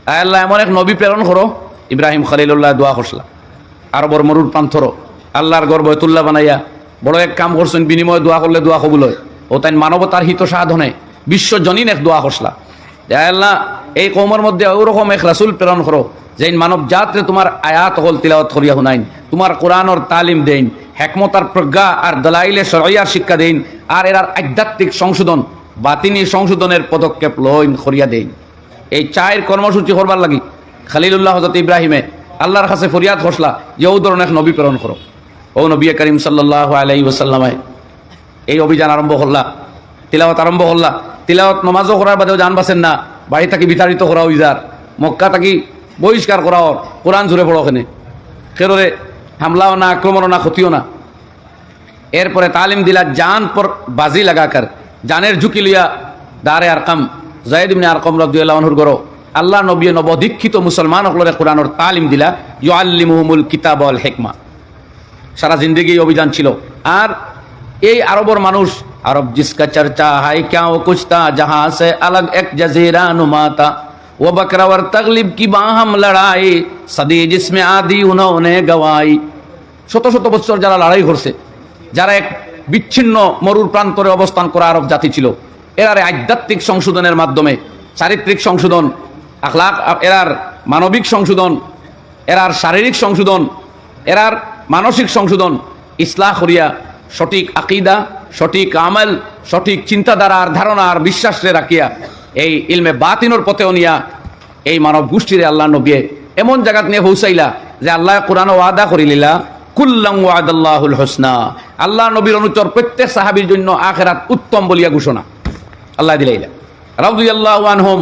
আল্লাহ এমন এক নবী প্রেরণ করো। ইব্রাহিম খলিলুল্লাহ দোয়া করছিল আরবর মরুর প্রান্তর আল্লাহর ঘর বয়তুল্লাহ বানাইয়া বড় এক কাম করছেন, বিনিময়ে দোয়া করলে দোয়া কবুল হয়। ও তাই মানবতার হিত সাধনে বিশ্বজনীন এক দোয়া করছিলা যে আল্লাহ এই কওমের মধ্যে ওরকম এক রাসূল প্রেরণ করো যে মানব জাতরে তোমার আয়াত হল তিলাওয়াত করিয়া শুনাইন, তোমার কোরআনের তালিম দেন, হেকমতার প্রজ্ঞা আর দলাইলে শরঈয়ার শিক্ষা দেন, আর এর আধ্যাত্মিক সংশোধন বাতিনি সংশোধনের পদক্ষেপ লইন করিয়া দেন। এই চায়ের কর্মসূচি করবার লাগি খলিলুল্লাহ হযরত ইব্রাহিমে আল্লাহর কাছে ফরিয়াদ করছলা যে ও ধরনের এক নবী প্রেরণ করো। ও নবী করিম সাল্লাল্লাহু আলাইহি ওয়াসাল্লামে এই অভিযান আরম্ভ করলা, তিলাওয়াত আরম্ভ করলা। তিলাওয়াত নমাজও করার বাদেও জান বাসেন না, বাড়ি থাকি বিতাড়িত করা হই যার, মক্কা থাকি বহিষ্কার করা ওর, কোরআন জুড়ে পড়ো ওখানে, কেরোরে হামলাও না, আক্রমণও না, ক্ষতিও না। এরপরে তালিম দিলা জান পর বাজি লাগাকার, জানের ঝুঁকি লইয়া দারে আরকাম যায়েদ ইবনে আরকাম রাদিয়াল্লাহু আনহুর গরো আল্লাহ নবী নবদীক্ষিত মুসলমান হকলরে কোরআনের তালিম দিলা, ইউআল্লিমুহুমুল কিতাব ওয়াল হিকমা। সারা জিন্দগি অভিযান ছিল। আর এই আরবর মানুষ, আরব জিসকা চর্চা হাই ক্যা ও কুছতা জাহাঁ সে আলগ এক জজিরা নুমাতা ও বকরাওয়ার তগলিব কি বাহাম লড়াই সদি জিসমে আদি উन्होंने গওয়াই। শত শত বছর যারা লড়াই করছে, যারা এক বিচ্ছিন্ন মরুর প্রান্তরে অবস্থান করা আরব জাতি ছিল, এরার আধ্যাত্মিক সংশোধনের মাধ্যমে চারিত্রিক সংশোধন, আখলাক, এরার মানবিক সংশোধন, এরার শারীরিক সংশোধন, এরার মানসিক সংশোধন, ইসলাহ করিয়া সঠিক আকিদা, সঠিক আমল, সঠিক চিন্তাধারা আর ধারণা আর বিশ্বাসে রাখিয়া এই ইলমে বাতিনর পথেও নিয়া এই মানব গোষ্ঠীরে আল্লাহ নবী এমন জায়গাত নিয়ে পৌঁছাইলা যে আল্লাহ কোরআন ওয়াদা করিলিলা কুল্লাম ওয়াদাল্লাহুল হুসনা। আল্লাহ নবীর অনুচর প্রত্যেক সাহাবীর জন্য আখিরাত উত্তম বলিয়া ঘোষণা আল্লাহ দিলাইলা রাদিয়াল্লাহু আনহুম।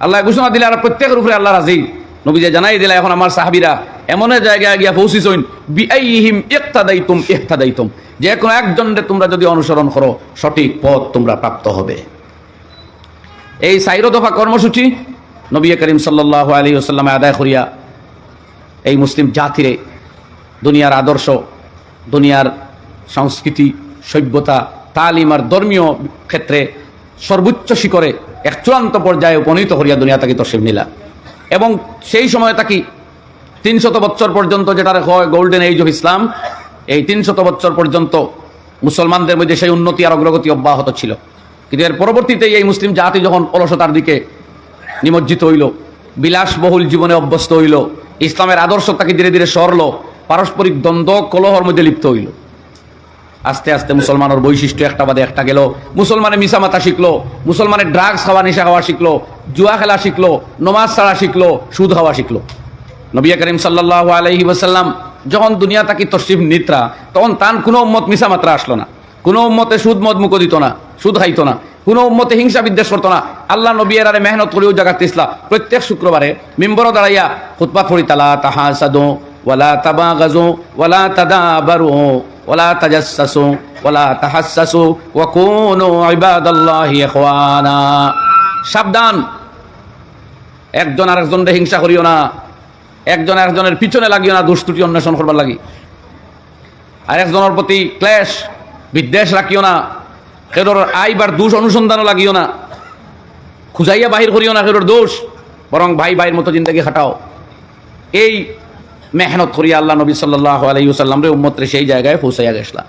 আল্লাহ ঘোষণা দিলে আর প্রত্যেকের উপরে আল্লাহ রাজি। নবী যে জানাই দিলা এখন আমার সাহাবীরা এমন জায়গায় গিয়া পৌঁছিছইন বিআইহিম ইক্তাদাইতুম ইহতাদাইতুম, যে কোনো একজনকে তোমরা যদি অনুসরণ করো সঠিক পথ তোমরা প্রাপ্ত হবে। এই চাইর দফা কর্মসূচি নবী করিম সাল্লাল্লাহু আলাইহি ওয়াসাল্লাম আদায় করিয়া এই মুসলিম জাতিরে দুনিয়ার আদর্শ, দুনিয়ার সংস্কৃতি, সভ্যতা, তালিম আর ধর্মীয় ক্ষেত্রে সর্বোচ্চ শিখরে এক চূড়ান্ত পর্যায়ে উপনীত করিয়া দুনিয়া তাকে তশরিফ নিলা। এবং সেই সময় তাকি 300 বছর পর্যন্ত, যেটা হয় গোল্ডেন এজ অফ ইসলাম, এই 300 বছর পর্যন্ত মুসলমানদের মধ্যে সেই উন্নতি আর অগ্রগতি অব্যাহত ছিল। কিন্তু এর পরবর্তীতে এই মুসলিম জাতি যখন অলসতার দিকে নিমজ্জিত হইল, বিলাসবহুল জীবনে অভ্যস্ত হইল, ইসলামের আদর্শ তাকে ধীরে ধীরে সরল, পারস্পরিক দ্বন্দ্ব কলহর মধ্যে লিপ্ত হইল। আস্তে আস্তে মুসলমানের বৈশিষ্ট্য একটা বাদে একটা গেল। মুসলমানে মিসামাতা শিখলো, মুসলমানের ড্রাগস খাওয়া, নেশা খাওয়া শিখলো, জুয়া খেলা শিখলো, নমাজ ছাড়া শিখলো, সুদ খাওয়া শিখলো। নবী করিম সাল্লাল্লাহু আলাইহি ওয়াসাল্লাম যখন দুনিয়া তাকে তশরিফ নিত্রা, তখন তান কোনো উম্মত মিসামাত্রা আসলো না, কোনো উম্মতে সুদ মদ মুখ দিত না, সুদ খাইতো না, কোনো উম্মতে হিংসা বিদ্বেষ করতো না। আল্লাহ নবী এরারে মেহনত করেও জাগাতে ইসলাম প্রত্যেক শুক্রবারে মিম্বরে দাঁড়াইয়া খুতবা পড়ি তালা তাহাসাদু ওয়ালা তাবাগাজু ওয়ালা তাদাবারু ওয়ালা তাজাসসু ওয়ালা তাহাসসু ওয়া কুনু ইবাদাল্লাহি ইখওয়ানা। সাবধান, একজন আরেকজনের হিংসা করিও না, একজন আরেকজনের পিছনে লাগিও না, দুষ্টুটি অন্বেষণ করবার লাগি, আরেকজনের প্রতি ক্লেশ বিদ্বেষ রাখিও না, কেউর আইবার দোষ অনুসন্ধানও লাগিও না, খুঁজাইয়া বাহির করিও না কেউর দোষ, বরং ভাই ভাইয়ের মতো জিন্দগি খাটাও। এই মেহনত করিয়া আল্লাহ নবী সাল্লাল্লাহু আলাইহি ওয়াসাল্লাম রে উম্মত রে সেই জায়গায় পৌঁছাইয়া গেছলা।